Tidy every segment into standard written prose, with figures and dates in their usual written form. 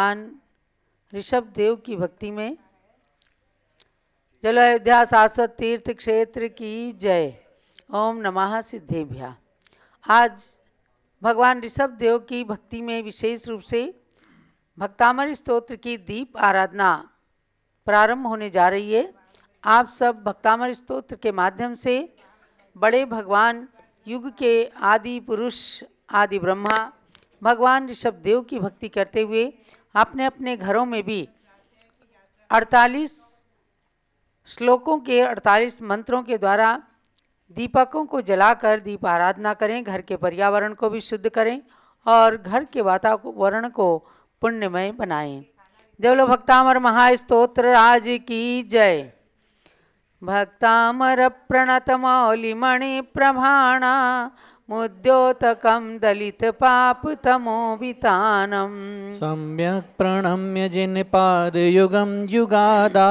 भगवान ऋषभ देव की भक्ति में। चलो अयोध्या शाश्वत तीर्थ क्षेत्र की जय। ओम नमः सिद्धेभ्या। आज भगवान ऋषभ देव की भक्ति में विशेष रूप से भक्तामर स्तोत्र की दीप आराधना प्रारंभ होने जा रही है। आप सब भक्तामर स्तोत्र के माध्यम से बड़े भगवान युग के आदि पुरुष आदि ब्रह्मा भगवान ऋषभ देव की भक्ति करते हुए अपने अपने घरों में भी 48 श्लोकों के 48 मंत्रों के द्वारा दीपकों को जलाकर दीप आराधना करें। घर के पर्यावरण को भी शुद्ध करें और घर के वातावरण को पुण्यमय बनाएं। देवलो भक्तामर महास्तोत्र राज की जय। भक्तामर प्रणत मौलिमणि प्रभाणा मुद्योतकं दलित पाप तमोवितानम सम्यक् प्रणम्य जिनपादयुगं युगादा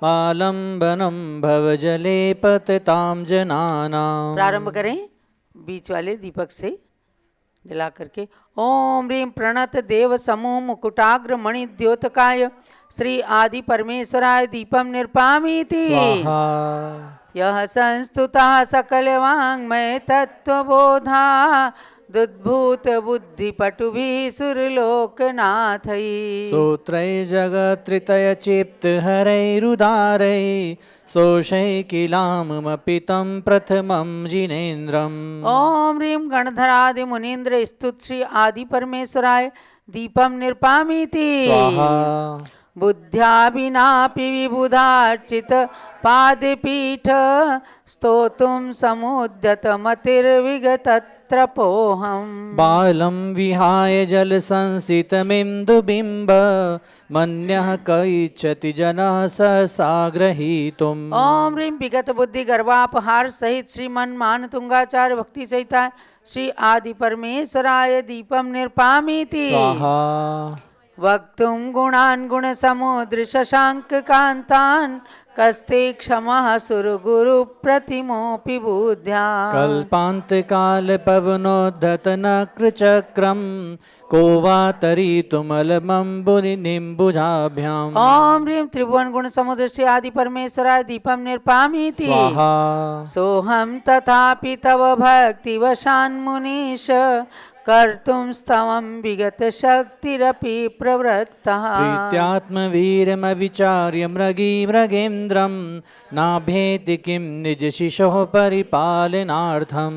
आलम्बनं भवजले पततां जनानां। प्रारंभ करें बीच वाले दीपक से जला करके। ओम ह्रीं प्रणत देव समूह मुकुटाग्र मणि द्योतकाय श्री आदि परमेश्वराय दीपम निर्पामीति। स्वाहा। यह संस्तुतः सकल वाङ्मय तत्वबोधा दुद्भूत बुद्धि पटुभिः सुरलोकनाथै सूत्रैर्जगत्त्रितय चित्त हरैरुदारै सोषैकिलामपि तं प्रथमं जिनेन्द्रम्। ओम ह्रीं गणधरादि मुनीन्द्र स्तुत श्री आदि परमेश्वराय दीपम निर्पामीति। स्वाहा। बुद्ध्या विनापि विबुधार्चित पादपीठ स्तोतुं समुद्यत मतिर्विगतत्रपोऽहम्। बालं विहाय जलसंसितमिन्दुबिम्ब मन्यः क इच्छति जनः सहसा ग्रहीतुम्। ओम ह्रीं विगत बुद्धि गर्वापहार सहित श्रीमन मान तुंगाचार्य भक्ति सहिता श्री आदि परमेश्वराय दीपम निर्पामीति। स्वाहा। वक्तुं गुणान् गुण समुद्र शशांक कांतान् कस्ते क्षमः सुरगुरु प्रतिमोऽपि बुद्ध्या। कल्पान्तकाल पवनोद्धत नक्रचक्रं को वा तरितुमलमम्बुनिम्बुजाभ्याम्। ओम ह्रीं त्रिभुवन गुण समुद्र से आदि परमेश्वराय दीपम निर्पामीति। स्वाहा। सोहम तथापि तव भक्ति वशान्मुनीश कर्तुं स्तवं विगत शक्तिरपि प्रवृत्तः। प्रीत्यात्मवीरमविचार्य मृगी मृगेन्द्रं नाभेति किं निज शिशोः परिपालनार्थम्।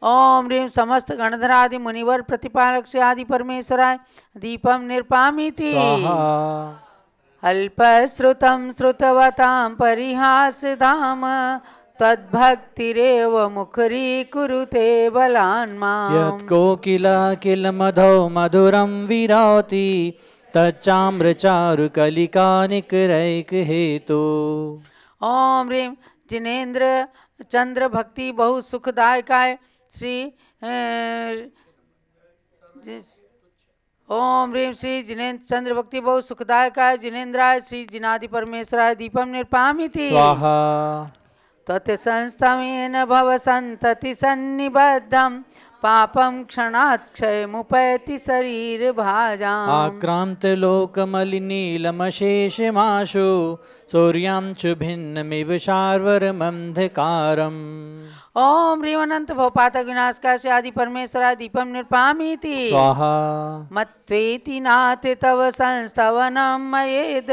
ओम ह्रीं समस्त गणधरादि मुनिवर प्रतिपालक से आदि परमेश्वराय दीपम निर्पामीति। स्वाहा। अल्पश्रुतं श्रुतवतां परिहास धाम तद्भक्तिरेव मुखरीकुरुते बलान्माम्। यत्कोकिलः किल मधौ मधुरं विरौति तच्चाम्रचारुकलिकानिकरैकहेतु। ओम ह्रीं जिनेन्द्र चंद्र भक्ति बहु सुखदायकाय श्री ओम ह्रीं श्री जिनेन्द्र चंद्र भक्ति बहु सुखदायकाय जिनेन्द्राय श्री जिनादि परमेश्वराय दीपम निर्पामीति। स्वाहा। तत्संस्तमेन भव संतति सन्निबद्धं पापं क्षणात् क्षयमुपैति शरीर भाजाम्। आक्रान्तलोकमलिनीलमशेषमाशु सूर्यां च भिन्नमिव शार्वरमन्धकारम्। ओम ह्रीं अनंत भवपातक विनाशकाय से आदि परमेश्वराय दीपम निर्पामीति। स्वाहा। मत्वेति नाथ तव संस्तवनं मयेद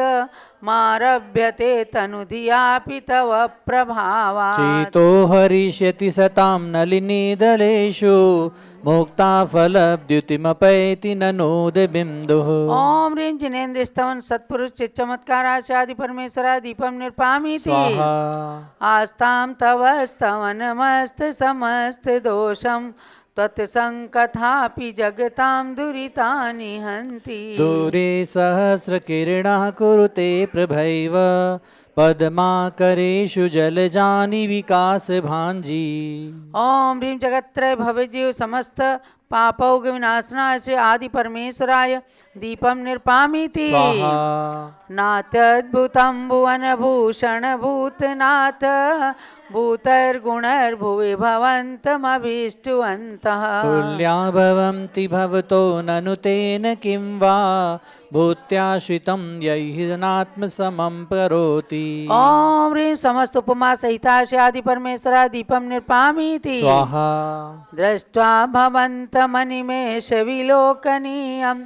मारभ्यते तनुधियापि तव प्रभावात्। चेतो हरिष्यति सतां नलिनीदलेषु मुक्ता फलद्युतिमपैति ननोद बिन्दुः। ओम ह्रीं जिनेन्द्र स्तवन सत्पुरुष चित चमत्काराय से आदि परमेश्वराय दीपम निर्पामीति। स्वाहा। आस्तां तव स्तवनमस्त समस्त दोषं तत्संकथापि जगतां दुरितानि हन्ति। दूरे सहस्रकिरणः कुरुते प्रभैव पद्माकरेषु जलजानि विकास भांजी। ओम ह्रीं जगत्त्रय भवजीव समस्त पापौघविनाशनाय श्री आदि परमेश्वराय दीपं निर्पामीति स्वाहा नात्यद्भुतं भुवनभूषण भूतनाथ भूतैर्गुणैर्भुवि भवन्तमभीष्टवन्तः तुल्या भवन्ति भवतो ननु तेन किं वा भूत्याश्रितं यैः नात्मसमं करोति ओम ह्रीं समस्त उपमा सहिता श्री आदि परमेश्वराय दीपं निर्पामीति स्वाहा दृष्ट्वा भवन्तमनिमेष विलोकनीयं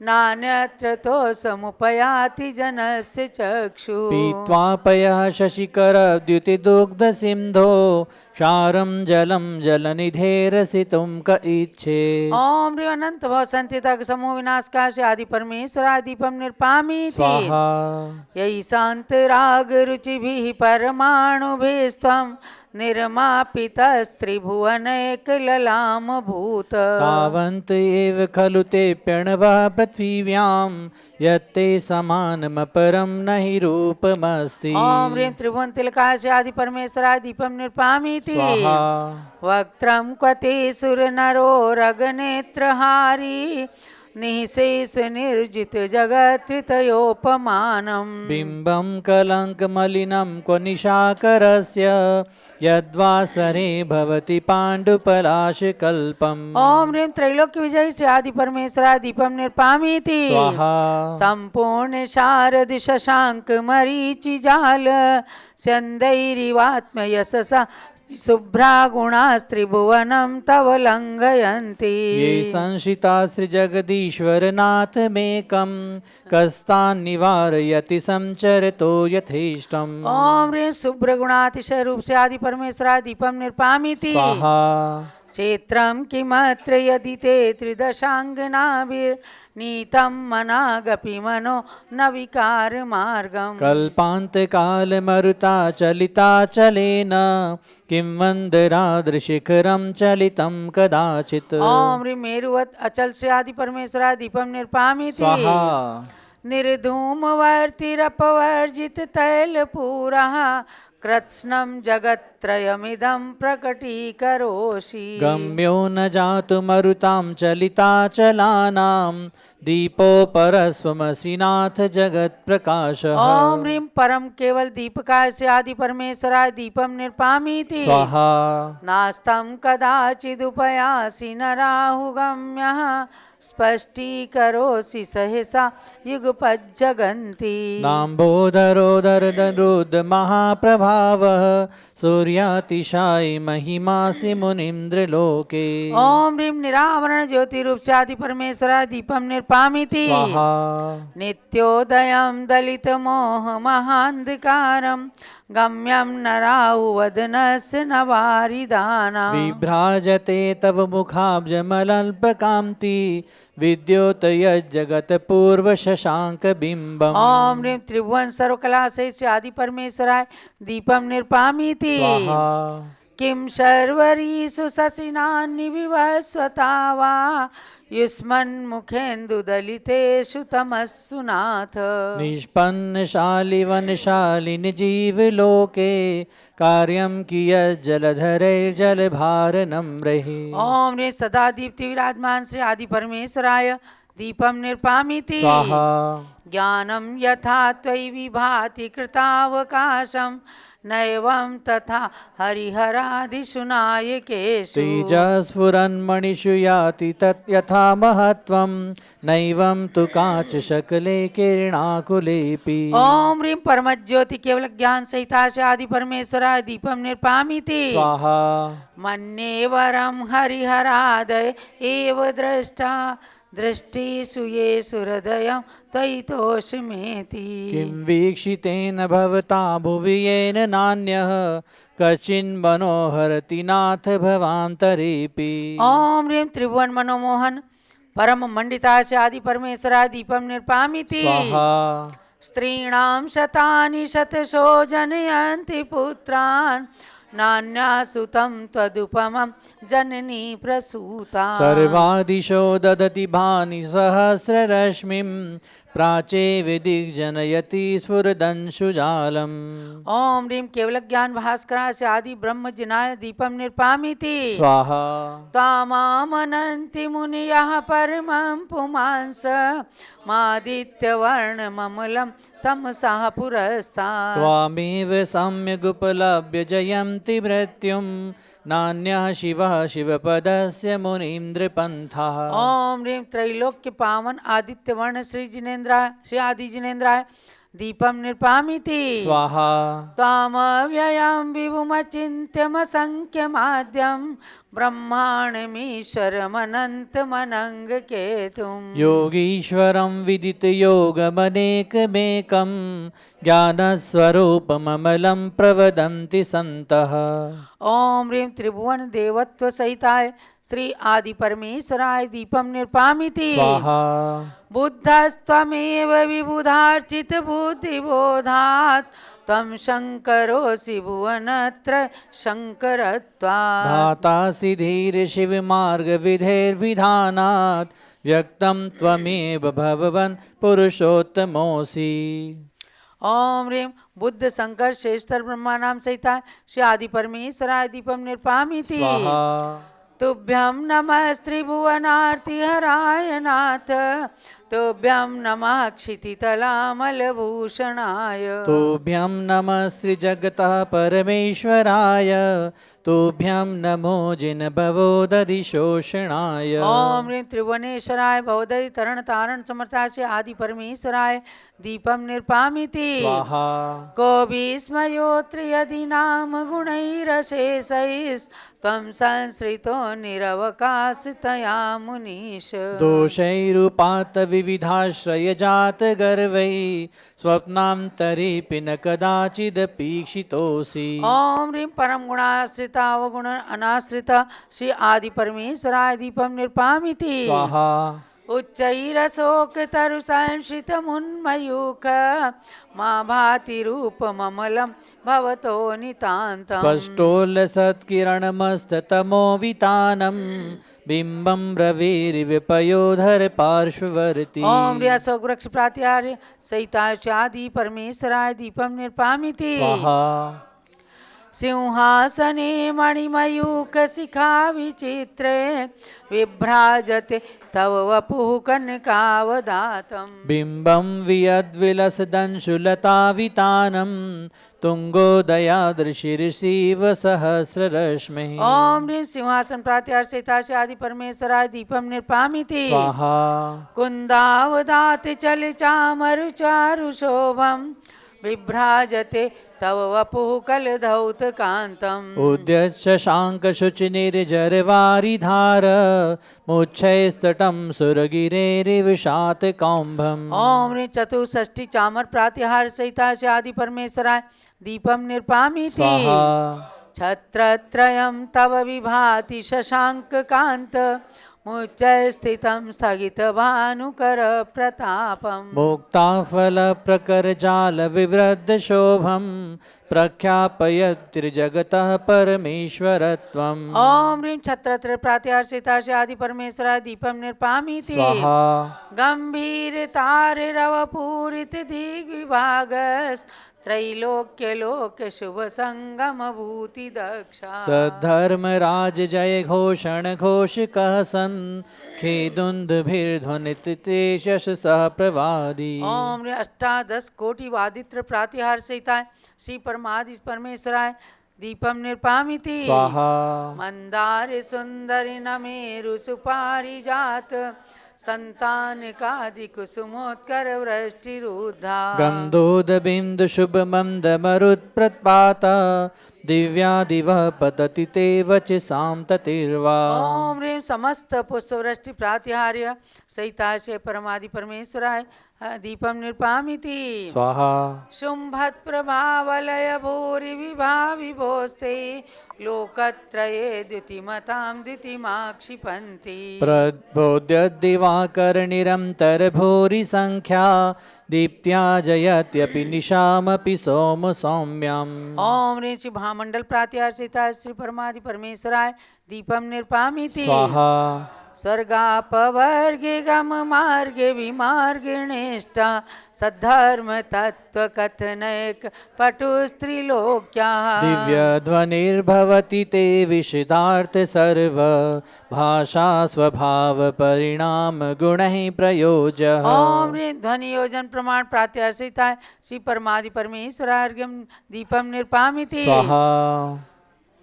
नान्यत्र तो समुपयाति जनस्य चक्षु पीत्वा पयः शशिकरद्युतिदुग्धसिन्धो क्षारं जलं जलनिधेरसितुं क इच्छे ओम ह्रीं अनंत भव संतितक समूह विनाशकाय श्री आदि परमेश्वराय दीपं निर्पामीति स्वाहा यही शांत राग रुचिभिः परमाणुभिस्त्वं निर्मापितस्त्रिभुवनैकललामभूत तावन्त एव खलु ते प्रणवः पृथिव्यां यत्ते समानमपरं न हि रूपमस्ति ओम ह्रीं त्रिभुवन तिलकाय श्री आदि परमेश्वराय दीपं निर्पामीति स्वाहा वक्त्रं क्वते सुरनरोरगनेत्रहारी निःशेष निर्जित जगत्त्रितयोपमानम् बिम्बं कलङ्कमलिनं क्व निशाकरस्य यद्वासरे भवति पाण्डुपलाशकल्पम् ओम ह्रीं त्रैलोक्य विजयी श्री आदि परमेश्वराय दीपं निर्पामीति स्वाहा संपूर्ण शारद शशांक मरीचि जाल स्यन्दैरिवात्म यशसा शुभ्रा गुणास्त्रिभुवनं तव लङ्घयन्ति ये संश्रिता श्रीजगदीश्वरनाथमेकं कस्तान् निवारयति संचरतो यथेष्टम् ओम ह्रीं शुभ्र गुणातिशय रूप से आदि परमेश्वराय दीपं निर्पामीति स्वाहा क्षेत्रं किमत्र यदि ते त्रिदशाङ्गनाभिर्नीतं मनागपि मनो न विकारमार्गम् कल्पान्तकालमरुता चलिताचलेन किं वन्दराद्रिशिखरं चलितं कदाचित् ओम ह्रीं मेरुवत् अचल से आदि परमेश्वराय दीपं निर्पामीति स्वाहा निर्धूमवर्तिरपवर्जित तैलपूरः कृत्स्नं जगत्त्रयमिदं प्रकटीकरोषि गम्यो न जातु मरुतां चलिताचलानां दीपो परस्वमसि नाथ जगत्प्रकाशः ओम ह्रीं परम केवल दीपकाय से आदि परमेश्वराय दीपं निर्पामीति स्वाहा नास्तं कदाचिदुपयासि न राहुगम्यः स्पष्टीकरोषि सहसा युगपज्जगन्ति नाम्बोदरोदरदरुद् महाप्रभावः सूर्यातिशायि महिमासि मुनीन्द्रलोके ओम ह्रीं निरावरण ज्योति रूप से आदि परमेश्वराय दीपं निर्पामीति स्वाहा नित्योदयं दलित मोह महान्धकारं गम्यं न राहुवदनस्य न वारिदानाम् विभ्राजते तव मुखाब्जमलल्पकान्ति विद्योतयज्जगत्पूर्वशशाङ्कबिम्बम् ओम ह्रीं त्रिभुवन सर्वकला से आदि परमेश्वराय दीपं निर्पामीति स्वाहा किं शर्वरीषु शशिनान्निविवस्वता वा युष्मन्मुखेन्दुदलितेषु तमस्सु नाथ निष्पन्नशालिवनशालिनि जीवलोके कार्यं कियज्जलधरैर्जलभारनं रहि ओम ह्रीं सदा दीप्ति विराजमान श्री आदि परमेश्वराय दीपं निर्पामीति स्वाहा ज्ञानं यथा त्वयि विभाति कृतावकाशं नैवं तथा हरिहरादिषु नायकेषु तेजस्फुरन्मणिषु याति तत् यथा महत्त्वं नैवं तु काचशकले किरणाकुलेऽपि ओम ह्रीं परमज्योति केवल ज्ञान सहिता से आदि परमेश्वराय दीपं निर्पामीति स्वाहा मन्ये वरं हरिहरादय एव दृष्टा दृष्टिषु येषु हृदयं त्वयि तोषमेति किं वीक्षितेन भवता भुवि येन नान्यः कचिन्मनोहरति नाथ भवान्तरेऽपि ओम ह्रीं त्रिभुवन मनोमोहन परम मंडिता से आदि परमेश्वराय दीपं निर्पामीति स्वाहा स्त्रीणां शतानि शतशो जनयन्ति पुत्रान् नान्यासुतं त्वदुपमं जननी प्रसूता सर्वादिशो ददति भानि सहस्ररश्मिं प्राचे विदिग्जनयति स्फुरदंशुजालम् ओम ह्रीं केवलज्ञान भास्कराय से आदि ब्रह्म जिनाय दीपम निर्पामिति स्वाहा तामामनन्ति मुनियः परमं पुमांस मादित्यवर्णममलं तमसः पुरस्तात् त्वामेव सम्यगुपलभ्य जयन्ति मृत्युं नान्यः शिवः शिवपदस्य मुनीन्द्रपन्थः ओम ह्रीं त्रैलोक्य पावन आदित्य वर्ण श्री जिनेन्द्राय श्री आदि जिनेन्द्राय दीपम निर्पामिति स्वाहा त्वामव्ययं विभुमचिन्त्यमसङ्ख्यमाद्यं ब्रह्माण्डमीश्वरमनन्तमनङ्गकेतुम् योगीश्वरं विदितयोगमनेकमेकं ज्ञानस्वरूपममलं प्रवदन्ति सन्तः ओम ह्रीं त्रिभुवन देवत्व सहिताय श्री आदि परमेश्वराय दीपम निर्पामिति स्वाहा बुद्धस्त्वमेव विबुधार्चित बुद्धिबोधात् त्वं शङ्करोऽसि भुवनत्र शङ्करत्वात् धातासि धीरशिवमार्गविधेर्विधानात् व्यक्तं त्वमेव भगवन् पुरुषोत्तमोऽसि ओम ह्रीं बुद्ध शंकर श्रेष्ठर ब्रह्मानाम सहिता श्री आदि परमेश्वराय दीपम निर्पामिति स्वाहा तुभ्यं नमः त्रिभुवनार्तिहराय नाथ तुभ्यं नमः क्षितितलामलभूषणाय तुभ्यं नमः श्रीजगतः परमेश्वराय तुभ्यं नमो जिनभवोदधिशोषणाय ओम ह्रीं त्रिभुवनेश्वराय भवदधि तरण तारण समर्थाय श्री आदि परमेश्वराय दीपम निर्पामिति स्वाहा को विस्मयोऽत्र यदि नाम गुणैरशेषैस्त्वं संश्रितो निरवकाशतया मुनीश दोषैरुपात विविधाश्रयजात गर्वै स्वप्नान्तरेऽपि न कदाचिदपीक्षितोऽसि ओम ह्रीं परम गुणाश्रिता अवगुण अनाश्रित श्री आदि परमेश्वराय दीपम निर्पामिति स्वाहा उच्चैरशोक तरु संश्रित मुन्मयूख मा भाति रूपममलं भवतो नितान्तम् स्पष्टोल्लसत्किरणमस्ततमोवितानं बिम्बं रविर्विपयोधर पार्श्ववर्ती ओम ह्रीं अशोक वृक्ष प्रात्यार्य सहिताय आदि परमेश्वराय दीपम निर्पामिति स्वाहा सिंहासने मणिमयूख शिखा विचित्रे विभ्राजते तव वपुः कनकावदातम् बिम्बं वियद्विलसदंशुलतावितानं तुङ्गोदयादृशिरिषीव सहस्ररश्मिः ओम ह्रीं सिंहासन प्रात्यार्चिता आदि परमेश्वराय दीपम निर्पामिति स्वाहा कुन्दावदात चल चामरु चारु शोभम विभ्राजते तव वपुः कलधौत कान्तम् उद्यच्छशाङ्कशुचिनिर्जरवारिधार मुच्छैस्तटं सुरगिरेरिविशातकौम्भम् ओम ह्रीं चतुष्षष्टि चामर प्रातिहार सहिता आदि परमेश्वराय दीपम निर्पामिति स्वाहा छत्रत्रयं तव विभाति शशांक कांत मुच्चै स्थितं स्थगित भानुकर प्रतापम् मुक्ताफलप्रकरजालविवृद्धशोभं प्रख्यापयत्रिजगतः परमेश्वरत्वम् ओम ह्रीं छत्रत्र प्रात्यार्चिता आदि परमेश्वराय दीपम निर्पामिति स्वाहा गंभीर ताररव पूरित दिग्विभागस् त्रैलोक्यलोक शुभ संगम भूति दक्षा सद्धर्मराज जय घोषण घोष कहसन खेदुन्दभिर्ध्वनित ते यशसः प्रवादी ओम ह्रीं अष्टादश कोटि वादित्र प्रातिहार सहिता श्री परमादि परमेश्वराय दीपम निर्पामिति स्वाहा मंदार सुंदरी नमेरु सुपारिजात संतान कादि कुसुमोत्कर वृष्टिरुद्धा गन्धोदबिन्दु शुभमन्दमरुत्प्रत्पात दिव्यादिवः पतति ते वचसां ततिर्वा ओम ह्रीं समस्त पुष्पवृष्टि प्रातिहार्य सहिताशय परमादि परमेश्वराय दीपम निर्पामिति स्वाहा शुंभत प्रभावलय भूरि विभाविभोस्ते लोकत्रये द्युतिमतां द्युतिमा क्षिपन्ति प्रबोध्य दिवाकर निरन्तर भूरि संख्या दीप्त्या जयत्यपि निशामपि सोम सौम्यम् ओम ह्रीं श्री महामंडल प्रात्यार्चिता श्री परमादि परमेश्वराय दीपम निर्पामिति स्वाहा स्वर्गापवर्गे गम मार्गे विमार्गिणेष्टा सद्धर्म तत्व कथनैक पटुस्त्रिलोक्या दिव्यध्वनिर्भवति ते विशदार्थ सर्व भाषा स्वभाव परिणाम गुणैः प्रयोज्य ओम ह्रीं ध्वनि योजन प्रमाण प्रात्यार्चिता श्री परमादि परमेश्वरार्घ्यम दीपम निर्पामिति स्वाहा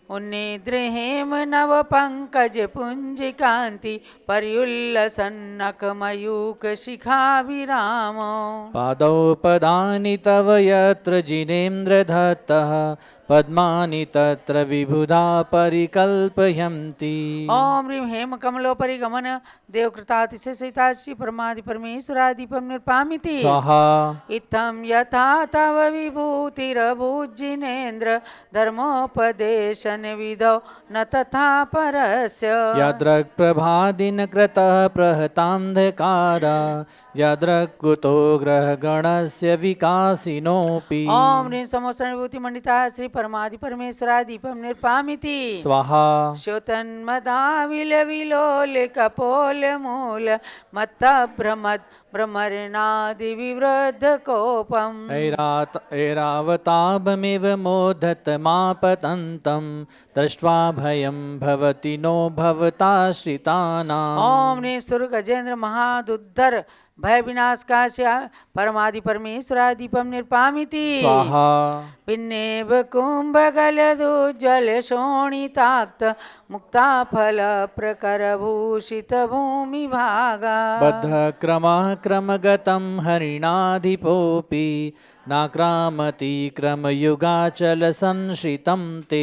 उन्निद्रहेम नव पंकज पुंज कांति पर्युल्लसन्नक मयूक शिखाभिराम पादौ पदानि तव यत्र जिनेन्द्र दत्तः पद्मानि तत्र विबुधा परिकल्पयन्ति ओम ह्रीं हेम कमलोपरि गमन देवकृतातिशय सहिता श्री परमादि परमेश्वरादीपम निर्पामिति स्वाहा इत्थं यथा तव विभूतिरभुजिनेन्द्र धर्मोपदेशन विधौ न तथा परस्य यद्रक् प्रभादिन कृतः प्रहतान्धकारा यद्रक् कुतो ग्रहगणस्य विकासिनोऽपि ओम ह्रीं समोसरण विभूति मंडिता श्री परमादि परमेश्वरा दीपम निर्पामिति स्वाहा श्योतन्मदाविल विलोल कपोल मूल मत्त भ्रमद भ्रमरणादि विवृद्ध कोपम ऐरावताभमिव मोदतमापतन्तं दृष्ट्वा भयं भवति नो भवताश्रितानाम् ओम ह्रीं सुर गजेंद्र महादुद्धर भय विनाशकाश्य परमादि परमेश्वरा दीपम निर्पामिति स्वाहा पिन्नेव कुंभगलदुज्ज्वल शोणिताक्त मुक्ता फल प्रकर भूषित भूमि भागा बद्धक्रमः क्रमगतं हरिणाधिपोऽपि नाक्रामति क्रमयुगाचल संश्रितं ते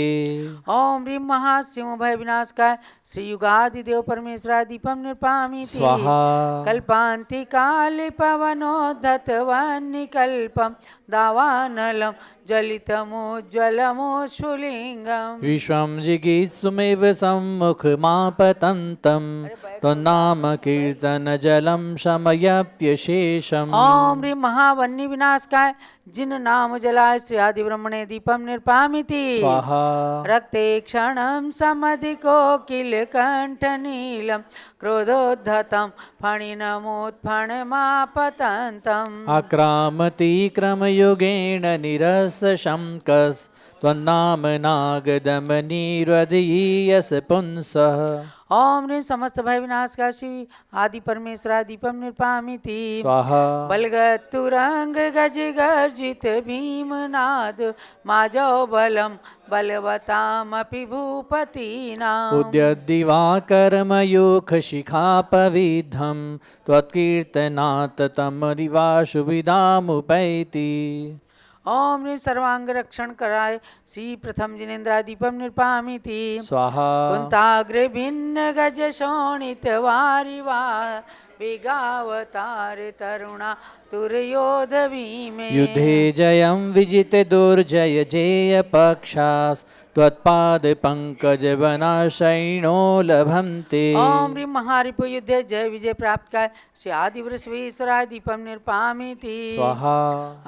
ओम ह्रीं महासिंह भय विनाशकाय श्री युगादि देव परमेश्वरा दीपम निर्पामिति स्वाहा कल्पांति काले पवनोद्धत वह्निकल्पम दावानलम ज्वलितमोज्ज्वलमोश्वलिंगम विश्वं जिगीत्सुमेव सम्मुखमापतन्तं त्वन्नाम कीर्तनजलं शमयत्यशेषम् ओम ह्रीं महावन्य विनाशकाय जिन नाम जलाय श्री आदि ब्रह्मणे दीपम निर्पामिति स्वाहा रक्ते क्षणं समधिको किल कंठ नीलम क्रोधोद्धतं फणिनमोत्फणमापतन्तम् आक्रामति क्रमयुगेण निरसशङ्कस् त्वन्नाम नागदमनीरदीयस पुंसः ओम ह्रीं समस्त भय विनाश का शिव आदि परमेश्वरा दीपम निर्पामिति स्वाहा बलगतुरंग गज गर्जित भीमनाद माजो बलम बलवतामपि भूपतीनाम् उद्यद्दिवाकर्मयूखशिखापविद्धं त्वत्कीर्तनात् तमरिवाशु विदामुपैति ओम ह्रीं सर्वांग रक्षण कराय श्री प्रथम जिनेन्द्रा दीपम निर्पामिति स्वाहा कुंताग्र भिन्न गज शोणित वारिवा विगावतार तरुणा तुरयोध भीमे युद्धे जयं विजित दुर्जय जेय पक्षास् त्वत्पाद पंकज वनाशयिनो लभन्ते ओम ह्रीं महारिपु युद्धे जय विजय प्राप्त कर श्री आदि वृषभेश्वराय दीपम निर्पामिति स्वाहा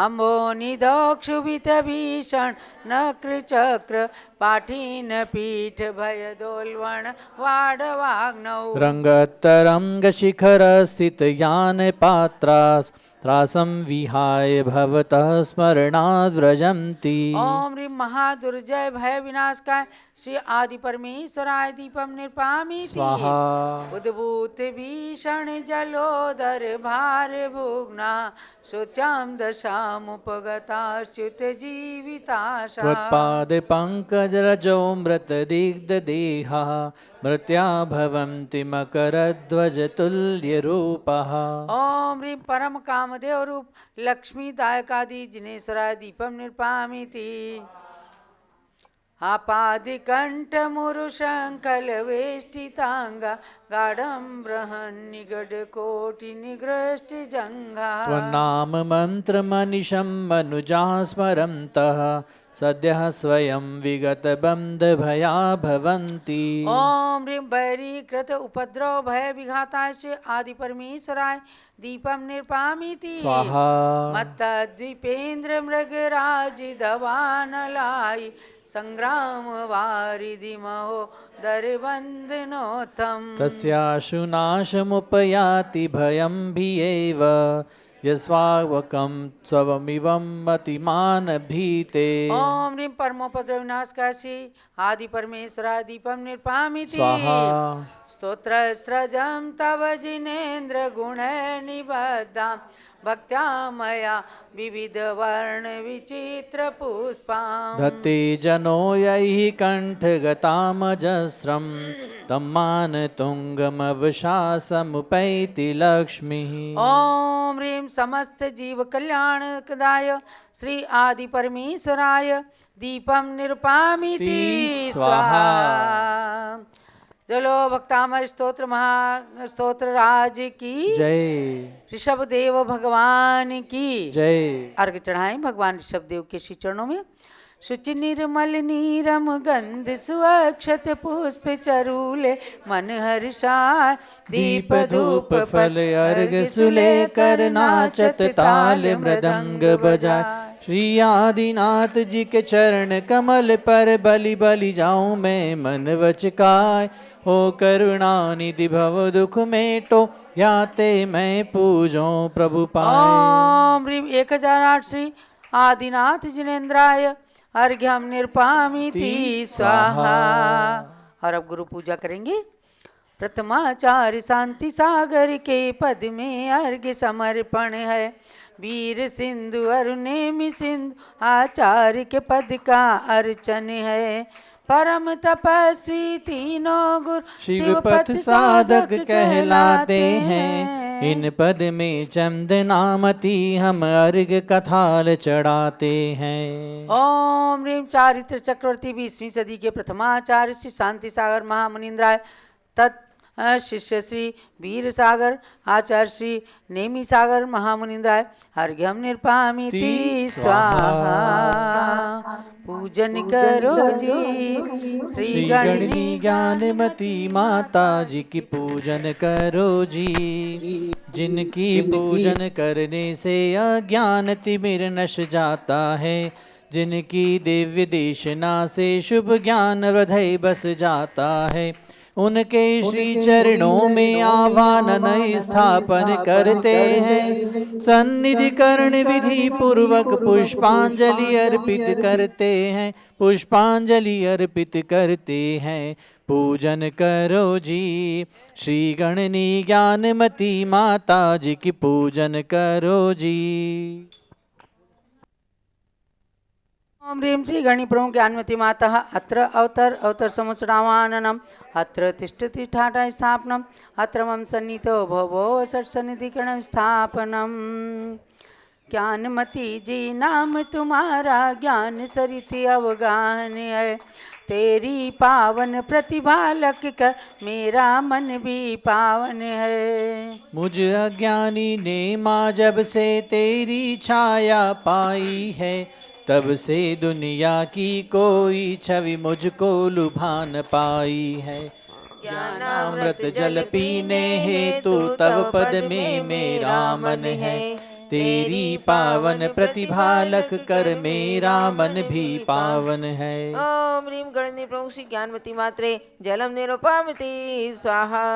अम्बो निदोक्षुभित भीषण नक्र चक्र पाठीन पीठ भय दोलवण वाडवाग्नौ रंगतरंग शिखर स्थित यान पात्रास त्रासं विहाय भवतः स्मरणाद् व्रजन्ति ओम ह्रीं महादुर्जय भय विनाशकाय श्री आदि परमेश्वराय दीपम निर्पामिति स्वाहा उद्भूत भीषण जलोदर भार भुग्ना शुचां दशामुपगताच्युत जीविताशा त्वत्पाद पंकज रजोमृत दिग्ध देहा मृत्या भवन्ति मकरध्वज तुल्य रूपः ओम ह्रीं परम कामदेव रूप लक्ष्मी दायकादि जिनेश्वराय दीपम निर्पामिति आपादिकंठ मुरुशंकल वेष्टितांगा गाढं बृहन् निगड कोटि निगृष्ट जंघा त्वन्नाम मन्त्रमनिशं मनुजाः स्मरन्तः सद्यः स्वयं विगतबन्धभया भवन्ति। ओम ह्रीं वैरीकृत उपद्रव भय विघाताश्च आदि परमेश्वराय दीपम निर्पामिति स्वाहा। मत्तद्वीपेन्द्र मृगराज दवानलाय संग्राम वारिधि महो दरबन्धनोत्तम तस्याशु नाशमुपयाति भयं भियैव यस्वावकं स्वमिवं मतिमान भीते। ओम ह्रीं परमोपद्रव विनाशकाशी आदि परमेश्वराय दीपम निर्पामिति स्वाहा। स्तोत्र स्रजं तव जिनेन्द्र गुण निबद्धां भक्त्या मया विविध वर्ण विचित्र पुष्पां धत्ते जनो यैः कण्ठगतामजस्रं तम्मान तुङ्गमवशासमुपैति लक्ष्मीः। ओम ह्रीं समस्त जीव कल्याणकदाय श्री आदि परमेश्वराय दीपम निर्पामिति स्वाहा। चलो भक्तामर स्तोत्र महा स्तोत्र राज की जय। ऋषभ देव भगवान की जय। अर्घ चढ़ाएं भगवान ऋषभ देव के श्री चरणों में। शुचि निर्मल नीरम गंध सुअक्षत पुष्प चरूले मन हर्षाय दीप धूप फल अर्घ सुलेकर नाचत ताल मृदंग बजाय। श्री आदिनाथ जी के चरण कमल पर बलि बलि जाऊं मैं मन वचकाय। हो करुणा निधि भव दुख मेटो याते मैं पूजो प्रभु पाए। ओम ह्रीं 1008 श्री आदिनाथ जिनेन्द्राय अर्घ्यम निर्पामिति स्वाहा। और अब गुरु पूजा करेंगे। प्रथमाचार्य शांति सागर के पद में अर्घ्य समर्पण है। वीर सिंधु अरुणेमि सिंधु आचार्य के पद का अर्चन है। परम तपस्वी तीनों गुरु शिवपथ साधक कहलाते हैं। इन पद में चंदनामती हम अर्घ कथाल चढ़ाते हैं। ओम ह्रीं चारित्र चक्रवर्ती 20वीं सदी के प्रथमाचार्य श्री शांति सागर महामुनिंद्राय तत् शिष्य श्री वीर सागर आचार्य श्री नेमी सागर महामुनिंद्राय अर्घ्यम निर्पामिति स्वाहा। पूजन करो जी श्री गणनी ज्ञानमती माता जी की पूजन करो जी। जिनकी पूजन करने से अज्ञान तिमिर नश जाता है। जिनकी दिव्य देशना से शुभ ज्ञान हृदय बस जाता है। उनके श्री चरणों में आवाहन स्थापन करते हैं। सन्निधि कर्ण विधि पूर्वक पुष्पांजलि अर्पित करते हैं। पुष्पांजलि अर्पित करते हैं। पूजन करो जी श्री गणनी ज्ञानमती माता जी की पूजन करो जी। ओम ह्रीं श्री गणी प्रमुख ज्ञानमती माता अत्र अवतर समुसरावाननम अत्र तिष्ठति ठाठा स्थापनम अत्र मम सन्निधो भवो सत्सन्निधिकरण स्थापनम। ज्ञानमती जी नाम तुम्हारा ज्ञान सरित अवगाहन है। तेरी पावन प्रतिभा लख कर मेरा मन भी पावन है। मुझ अज्ञानी ने माँ जब से तेरी छाया पाई है। तब से दुनिया की कोई छवि मुझको लुभान पाई है। ज्ञानामृत जल पीने हेतु तब पद में मेरा मन है। तेरी पावन प्रतिभा लख कर मेरा मन भी पावन है। ओम ह्रीं गणनी प्रमुख श्री ज्ञानमती मात्रे जलम निरूपामिति स्वाहा।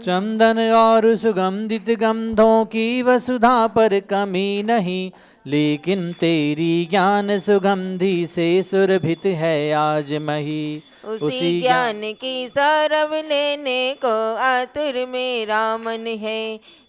चंदन और सुगंधित गंधों की वसुधा पर कमी नहीं। लेकिन तेरी ज्ञान सुगंधि से सुरभित है आज मही। उसी ज्ञान की सरव लेने को आतुर मेरा मन है।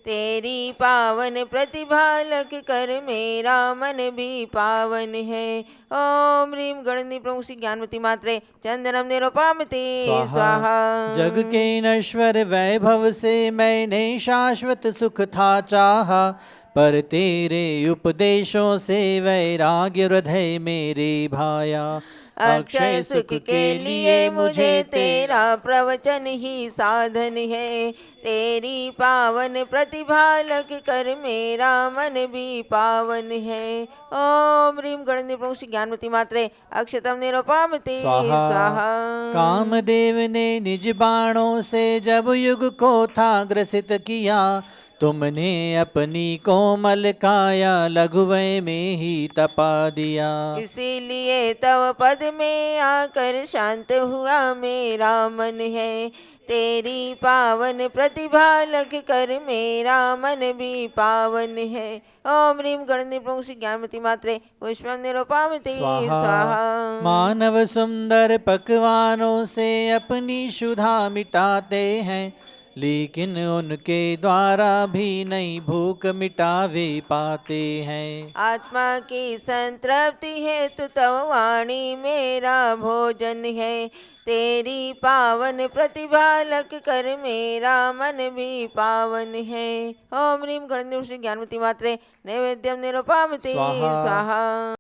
तेरी पावन प्रतिभा लग कर मेरा मन भी पावन है। ओम ह्रीं गणनी प्रमुख श्री ज्ञानमती मात्रे चंदनम निरूपामिति स्वाहा। जग के नश्वर वैभव से मैंने शाश्वत सुख था चाहा। पर तेरे उपदेशों से वैराग्य हृदय मेरे भाया। अक्षय सुख के लिए मुझे तेरा प्रवचन ही साधन है। तेरी पावन प्रतिभा लग कर मेरा मन भी पावन है। ओम ह्रीं गणपति प्रभु श्री ज्ञानमती मात्रे अक्षतम निरुपामते स्वाहा। स्वाहा। कामदेव ने निज बाणों से जब युग को था ग्रसित किया, तुमने अपनी कोमल काया लघुवय में ही तपा दिया। इसीलिए तव पद में आकर शांत हुआ मेरा मन है। तेरी पावन प्रतिभा लग कर मेरा मन भी पावन है। ओम ह्रीं गणपति प्रभु श्री ज्ञानमती मात्रे पुष्पम निरुपामते स्वाहा। स्वाहा। मानव सुंदर पकवानों से अपनी क्षुधा मिटाते हैं, लेकिन उनके द्वारा भी नई भूख मिटावे पाते हैं। आत्मा की संतृप्ति हेतु तव वाणी मेरा भोजन है। तेरी पावन प्रतिभा लग कर मेरा मन भी पावन है। ओम ह्रीं गणपति श्री ज्ञानमती मात्रे नैवेद्यम निरुपामते स्वाहा। स्वाहा।